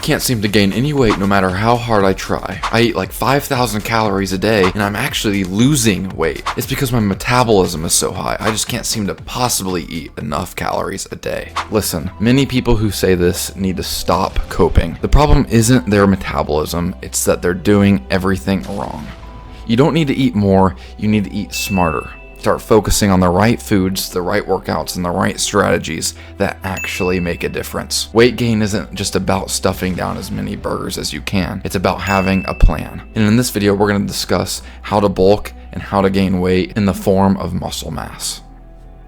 can't seem to gain any weight no matter how hard I try. I eat like 5,000 calories a day and I'm actually losing weight. It's because my metabolism is so high. I just can't seem to possibly eat enough calories a day. Listen, many people who say this need to stop coping. The problem isn't their metabolism, it's that they're doing everything wrong. You don't need to eat more, you need to eat smarter. Start focusing on the right foods, the right workouts, and the right strategies that actually make a difference. Weight gain isn't just about stuffing down as many burgers as you can. It's about having a plan. And in this video, we're going to discuss how to bulk and how to gain weight in the form of muscle mass.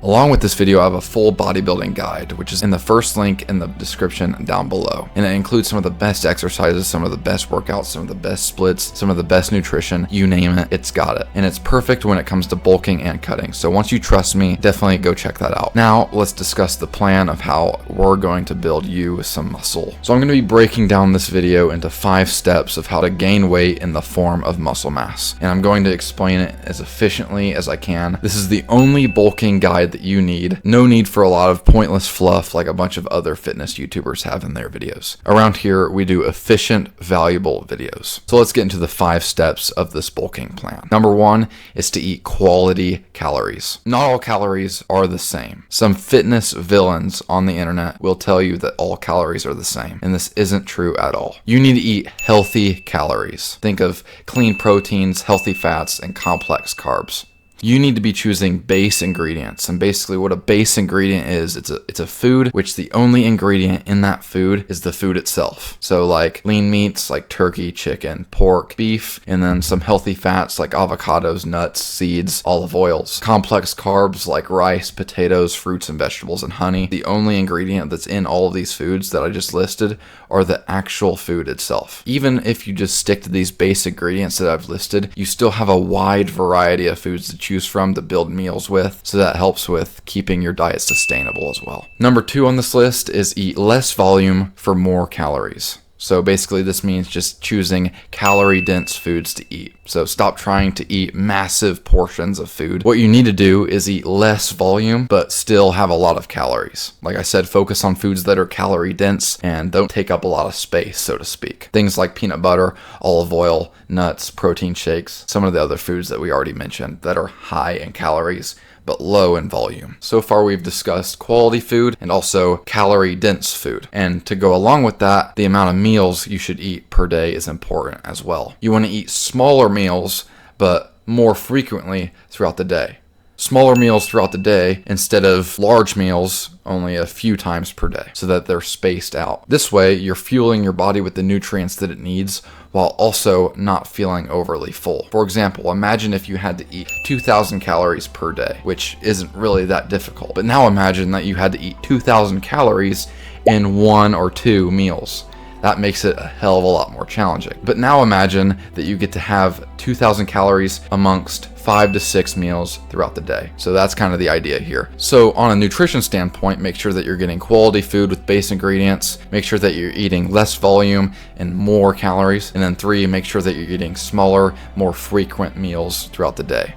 Along with this video, I have a full bodybuilding guide, which is in the first link in the description down below. And it includes some of the best exercises, some of the best workouts, some of the best splits, some of the best nutrition, you name it, it's got it. And it's perfect when it comes to bulking and cutting. So once you trust me, definitely go check that out. Now, let's discuss the plan of how we're going to build you some muscle. So I'm going to be breaking down this video into 5 steps of how to gain weight in the form of muscle mass. And I'm going to explain it as efficiently as I can. This is the only bulking guide that you need. No need for a lot of pointless fluff like a bunch of other fitness YouTubers have in their videos. Around here, we do efficient, valuable videos. So let's get into the 5 steps of this bulking plan. Number 1 is to eat quality calories. Not all calories are the same. Some fitness villains on the internet will tell you that all calories are the same, and this isn't true at all. You need to eat healthy calories. Think of clean proteins, healthy fats, and complex carbs. You need to be choosing base ingredients, and basically what a base ingredient is, it's a food which the only ingredient in that food is the food itself. So like lean meats like turkey, chicken, pork, beef, and then some healthy fats like avocados, nuts, seeds, olive oils. Complex carbs like rice, potatoes, fruits and vegetables, and honey. The only ingredient that's in all of these foods that I just listed are the actual food itself. Even if you just stick to these base ingredients that I've listed, you still have a wide variety of foods to choose from to build meals with, so that helps with keeping your diet sustainable as well. Number 2 on this list is eat less volume for more calories. So basically this means just choosing calorie dense foods to eat. So stop trying to eat massive portions of food. What you need to do is eat less volume, but still have a lot of calories. Like I said, focus on foods that are calorie dense and don't take up a lot of space, so to speak. Things like peanut butter, olive oil, nuts, protein shakes, some of the other foods that we already mentioned that are high in calories, but low in volume. So far we've discussed quality food and also calorie dense food. And to go along with that, the amount of meals you should eat per day is important as well. You want to eat smaller meals, but more frequently throughout the day. Smaller meals throughout the day instead of large meals only a few times per day, so that they're spaced out. This way, you're fueling your body with the nutrients that it needs while also not feeling overly full. For example, imagine if you had to eat 2,000 calories per day, which isn't really that difficult. But now imagine that you had to eat 2,000 calories in 1 or 2 meals. That makes it a hell of a lot more challenging. But now imagine that you get to have 2,000 calories amongst 5 to 6 meals throughout the day. So that's kind of the idea here. So on a nutrition standpoint, make sure that you're getting quality food with base ingredients. Make sure that you're eating less volume and more calories. And then 3, make sure that you're eating smaller, more frequent meals throughout the day.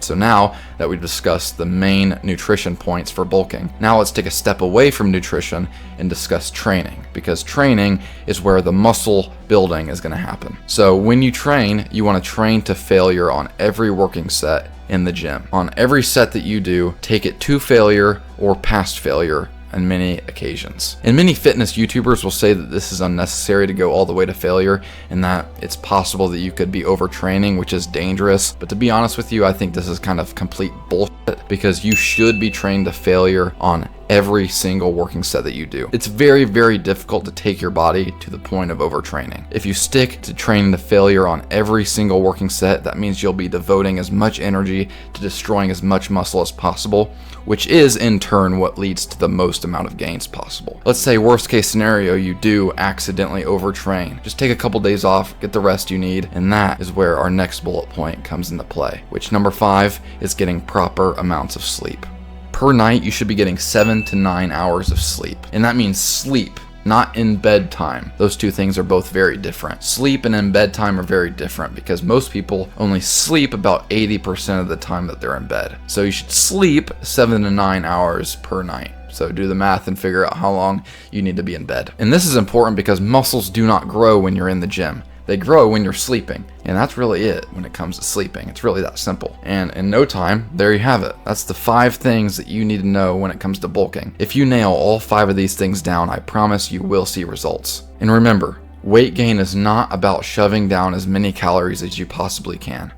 So now that we've discussed the main nutrition points for bulking, now let's take a step away from nutrition and discuss training, because training is where the muscle building is going to happen. So when you train, you want to train to failure on every working set in the gym. On every set that you do, take it to failure or past failure on many occasions. And many fitness YouTubers will say that this is unnecessary to go all the way to failure, and that it's possible that you could be overtraining, which is dangerous. But to be honest with you, I think this is kind of complete bullshit, because you should be trained to failure on every single working set that you do. It's very, very difficult to take your body to the point of overtraining. If you stick to training to failure on every single working set, that means you'll be devoting as much energy to destroying as much muscle as possible, which is in turn what leads to the most amount of gains possible. Let's say worst case scenario, you do accidentally overtrain. Just take a couple days off, get the rest you need, and that is where our next bullet point comes into play, which number 5 is getting proper amounts of sleep. Per night, you should be getting 7 to 9 hours of sleep. And that means sleep, not in bed time. Those two things are both very different. Sleep and in bed time are very different, because most people only sleep about 80% of the time that they're in bed. So you should sleep 7 to 9 hours per night. So do the math and figure out how long you need to be in bed. And this is important because muscles do not grow when you're in the gym. They grow when you're sleeping. And that's really it when it comes to sleeping. It's really that simple. And in no time, there you have it. That's the 5 things that you need to know when it comes to bulking. If you nail all 5 of these things down, I promise you will see results. And remember, weight gain is not about shoving down as many calories as you possibly can.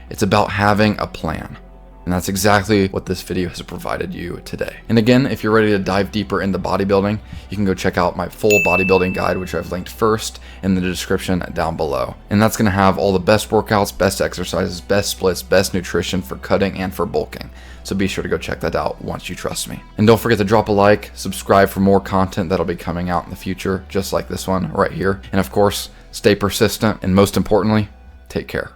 It's about having a plan. And that's exactly what this video has provided you today. And again, if you're ready to dive deeper into bodybuilding, you can go check out my full bodybuilding guide, which I've linked first in the description down below. And that's gonna have all the best workouts, best exercises, best splits, best nutrition for cutting and for bulking. So be sure to go check that out once you trust me. And don't forget to drop a like, subscribe for more content that'll be coming out in the future, just like this one right here. And of course, stay persistent, and most importantly, take care.